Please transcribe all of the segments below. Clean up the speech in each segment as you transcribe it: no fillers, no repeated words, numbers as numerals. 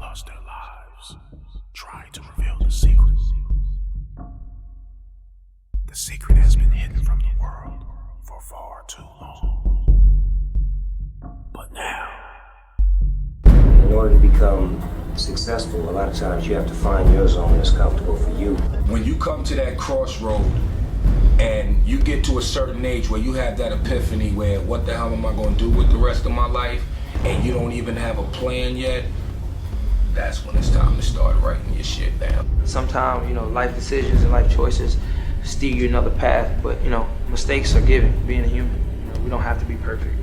lost their lives trying to reveal the secret. The secret has been hidden from the world for far too long. But now, in order to become successful, a lot of times you have to find your zone that's comfortable for you. When you come to that crossroad and you get to a certain age where you have that epiphany where what the hell am I going to do with the rest of my life, and you don't even have a plan yet, that's when it's time to start writing your shit down. Sometimes, life decisions and life choices steer you another path, but, mistakes are given, being a human. We don't have to be perfect.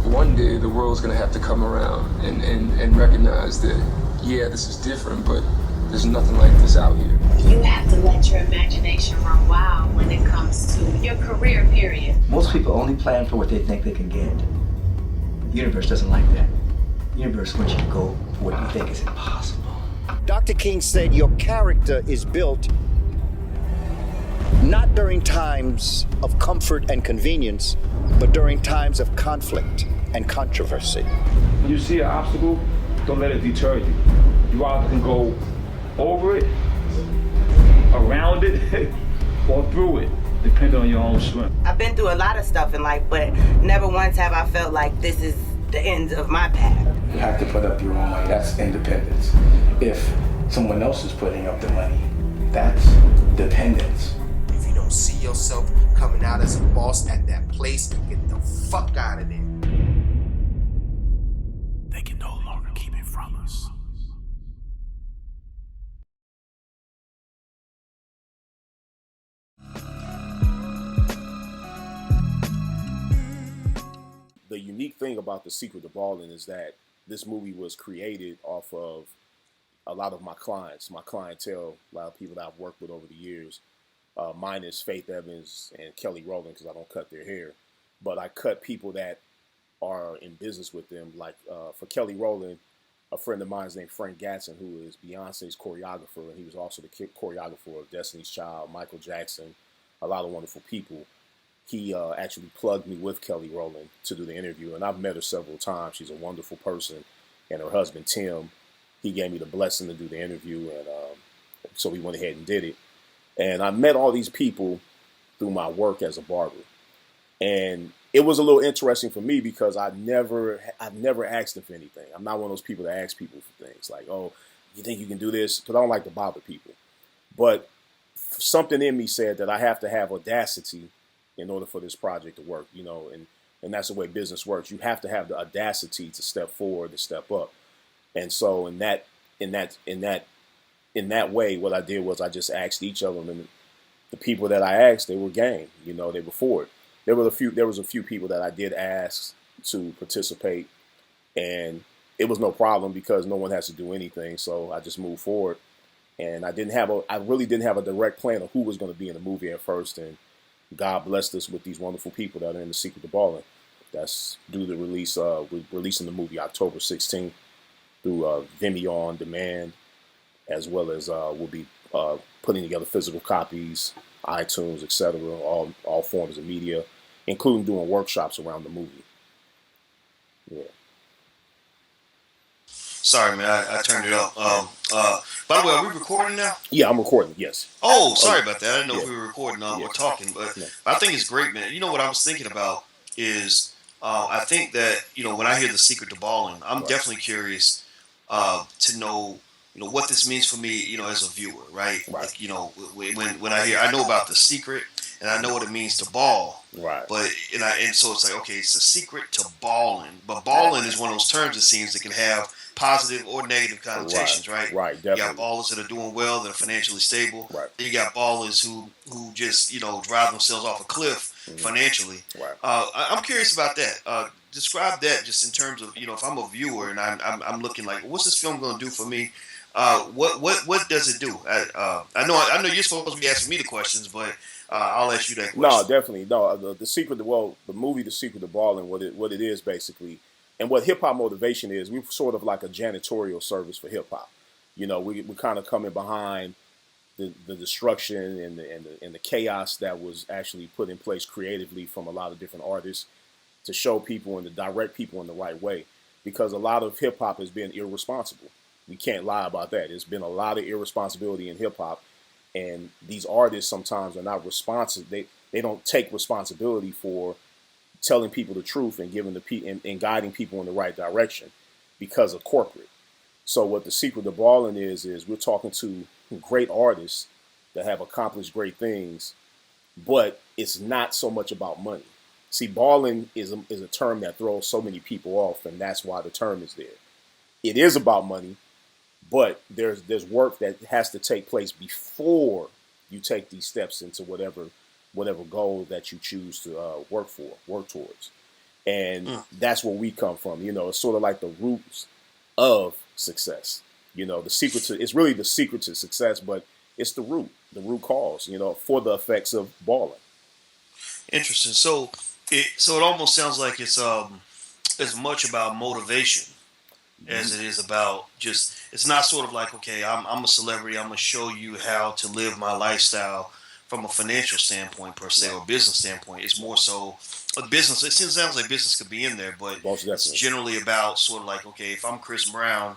One day the world's gonna have to come around and recognize that, yeah, this is different, but there's nothing like this out here. You have to let your imagination run wild when it comes to your career, period. Most people only plan for what they think they can get. The universe doesn't like that. The universe wants you to go for what you think is impossible. Dr. King said your character is built not during times of comfort and convenience, but during times of conflict and controversy. When you see an obstacle, don't let it deter you. You either can go over it, around it, or through it, depending on your own strength. I've been through a lot of stuff in life, but never once have I felt like this is the end of my path. You have to put up your own money. That's independence. If someone else is putting up the money, that's dependence. If you don't see yourself coming out as a boss at that place, get the fuck out of there. they can no longer keep it from us. The unique thing about The Secret to Ballin is that this movie was created off of a lot of my clients, my clientele, a lot of people that I've worked with over the years, minus Faith Evans and Kelly Rowland because I don't cut their hair. But I cut people that are in business with them. Like for Kelly Rowland, a friend of mine is named Frank Gatson, who is Beyonce's choreographer, and he was also the choreographer of Destiny's Child, Michael Jackson, a lot of wonderful people. He actually plugged me with Kelly Rowland to do the interview, and I've met her several times. She's a wonderful person, and her husband, Tim, he gave me the blessing to do the interview, and so we went ahead and did it. And I met all these people through my work as a barber. And it was a little interesting for me because I've never asked them for anything. I'm not one of those people that ask people for things like, oh, you think you can do this? Because I don't like to bother people. But something in me said that I have to have audacity in order for this project to work, you know, and that's the way business works. You have to have the audacity to step forward, to step up. And so in that way, what I did was I just asked each of them, and the people that I asked, they were game, you know, they were for it. There was a few people that I did ask to participate, and it was no problem because no one has to do anything. So I just moved forward, and I really didn't have a direct plan of who was going to be in the movie at first. And God blessed us with these wonderful people that are in The Secret to Ballin. That's due to release. We're releasing the movie October 16th through Vimeo on demand, as well as we'll be putting together physical copies, iTunes, etc., all forms of media, including doing workshops around the movie. Yeah. Sorry, man, I turned it off. By the way, are we recording now? Yeah, I'm recording, yes. Oh, sorry about that. I didn't know if we were recording or talking, but I think it's great, man. You know what I was thinking about is I think that, you know, when I hear The Secret to Ballin, I'm definitely curious to know, you know, what this means for me, you know, as a viewer, right? Like, you know, when I know about The Secret and I know what it means to ball, right? But and so it's like, okay, it's a secret to balling, but balling is one of those terms, it seems, that can have positive or negative connotations, right? Right, definitely. You got ballers that are doing well, that are financially stable. Right. Then you got ballers who just, you know, drive themselves off a cliff financially. Right. I'm curious about that. Describe that just in terms of, you know, if I'm a viewer and I'm looking like, what's this film going to do for me? What does it do? I know you're supposed to be asking me the questions, but I'll ask you that question. No, definitely. No, the movie The Secret to Ballin, what it is basically, and what hip hop motivation is, we're sort of like a janitorial service for hip hop. You know, we're kind of coming behind the destruction and the chaos that was actually put in place creatively from a lot of different artists to show people and to direct people in the right way, because a lot of hip hop has been irresponsible. We can't lie about that. There's been a lot of irresponsibility in hip hop, and these artists sometimes are not responsive. They don't take responsibility for telling people the truth and giving and guiding people in the right direction because of corporate. So what the secret to balling is we're talking to great artists that have accomplished great things, but it's not so much about money. See, balling is a term that throws so many people off, and that's why the term is there. It is about money, but there's work that has to take place before you take these steps into whatever goal that you choose to work towards. And that's where we come from. It's sort of like the roots of success. It's really the secret to success, but it's the root cause, for the effects of balling. Interesting. So it almost sounds like it's as much about motivation as it is about just. It's not sort of like, okay, I'm a celebrity. I'm gonna show you how to live my lifestyle from a financial standpoint per se or business standpoint. It's more so a business. It sounds like business could be in there, but it's generally about sort of like, okay, if I'm Chris Brown,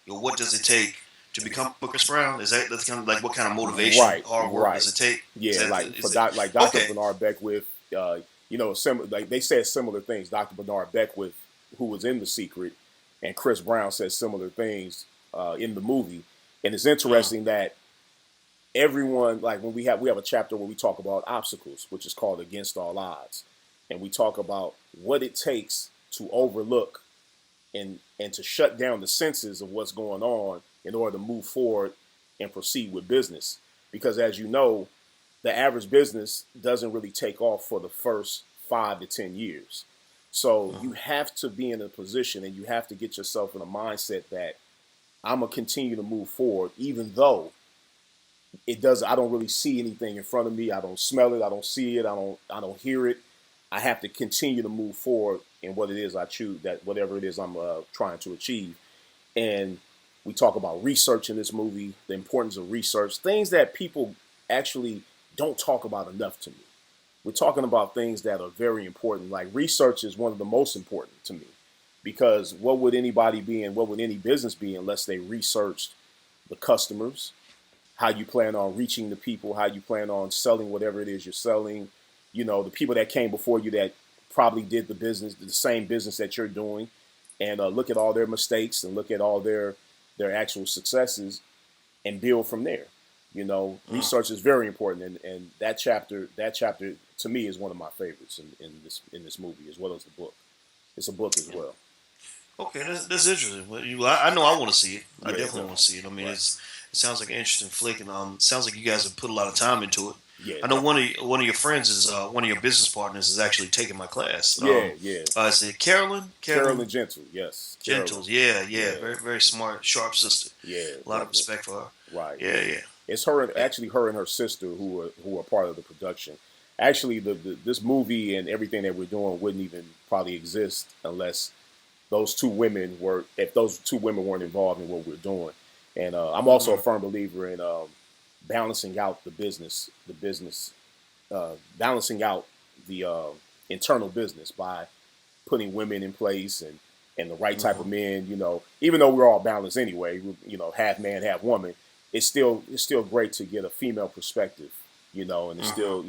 what does it take to become Chris Brown? That's kind of like what kind of motivation, hard work does it take? Yeah, like Dr. Bernard Beckwith, like they said similar things. Dr. Bernard Beckwith, who was in The Secret, and Chris Brown said similar things in the movie. And it's interesting that everyone, like when we have a chapter where we talk about obstacles, which is called Against All Odds, and we talk about what it takes to overlook and to shut down the senses of what's going on in order to move forward and proceed with business. Because as you know, the average business doesn't really take off for the first 5 to 10 years. So you have to be in a position and you have to get yourself in a mindset that I'm going to continue to move forward, even though I don't really see anything in front of me. I don't smell it. I don't see it. I don't hear it. I have to continue to move forward in what it is I choose, that whatever it is I'm trying to achieve. And we talk about research in this movie, the importance of research, things that people actually don't talk about enough to me. We're talking about things that are very important. Like research is one of the most important to me, because what would anybody be and what would any business be unless they researched the customers, how you plan on reaching the people, how you plan on selling whatever it is you're selling, the people that came before you that probably did the same business that you're doing, and look at all their mistakes and look at all their actual successes and build from there. Research is very important, and that chapter to me is one of my favorites in this movie, as well as the book. It's a book as well. Okay, that's interesting. I know I want to see it. I definitely want to see it. I mean, it sounds like an interesting flick, and sounds like you guys have put a lot of time into it. Yeah, I know one of your friends is one of your business partners is actually taking my class. Is it Carolyn? Carolyn Gentle, yes. Gentles, yeah. Very, very smart, sharp sister. Yeah, a lot of respect for her. Right. Yeah. It's her and her sister who are part of the production. Actually, this movie and everything that we're doing wouldn't even probably exist unless those two women weren't involved in what we're doing. And I'm also a firm believer in balancing out the business, balancing out the internal business by putting women in place and the right type of men. Even though we're all balanced anyway, half man, half woman, it's still great to get a female perspective, and it's still,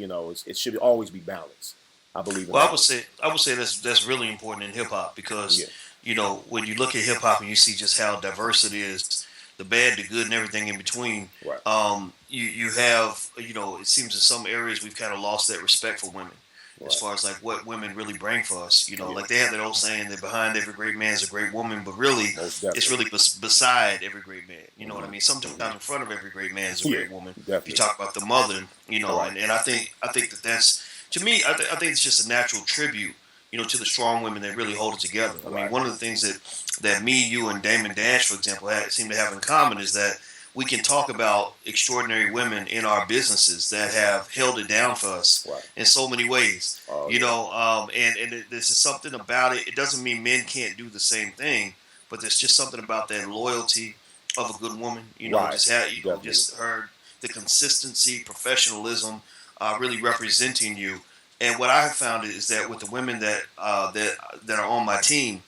it should always be balanced. I believe in that. I would say that's really important in hip hop because when you look at hip hop and you see just how diverse it is, the bad, the good, and everything in between. Right. You have, it seems in some areas we've kind of lost that respect for women, as far as like what women really bring for us. Like they have that old saying that behind every great man is a great woman, but really it's really beside every great man. You know what I mean? Sometimes in front of every great man is a great woman. Definitely. If you talk about the mother, and I think that's, to me, I think it's just a natural tribute, to the strong women that really hold it together. I mean, one of the things that me, you, and Damon Dash, for example, seem to have in common is that we can talk about extraordinary women in our businesses that have held it down for us in so many ways. And there's just something about it. It doesn't mean men can't do the same thing, but there's just something about that loyalty of a good woman. Just her, the consistency, professionalism, really representing you. And what I have found is that with the women that are on my team,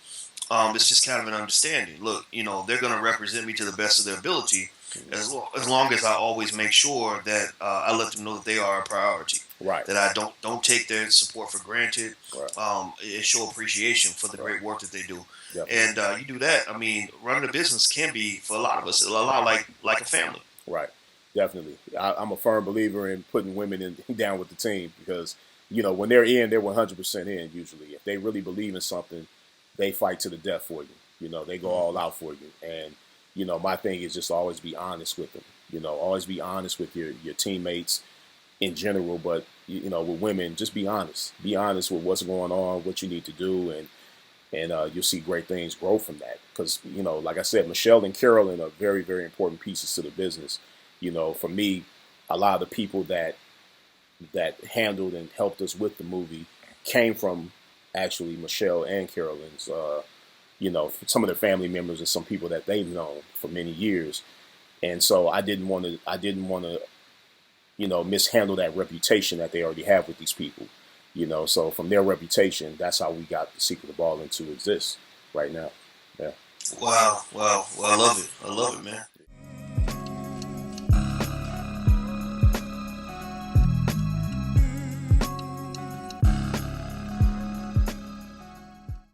It's just kind of an understanding. Look, you know, they're going to represent me to the best of their ability, as long as I always make sure that I let them know that they are a priority. Right. That I don't take their support for granted. Right. It show appreciation for the great work that they do. Definitely. And you do that. I mean, running a business can be, for a lot of us, a lot like a family. Right. Definitely. I'm a firm believer in putting women down with the team because, you know, when they're 100% in usually. If they really believe in something, they fight to the death for you. You know, they go all out for you. And, you know, my thing is just always be honest with them. You know, always be honest with your teammates in general. But, you know, with women, just be honest. Be honest with what's going on, what you need to do. And you'll see great things grow from that. Because, you know, like I said, Michelle and Carolyn are very, very important pieces to the business. You know, for me, a lot of the people that handled and helped us with the movie came from actually Michelle and Carolyn's, you know, some of their family members and some people that they've known for many years. And so I didn't want to, you know, mishandle that reputation that they already have with these people. You know, so from their reputation, that's how we got the Secret of Ballin to exist right now. Yeah. Wow. Well, I love it. I love it, man.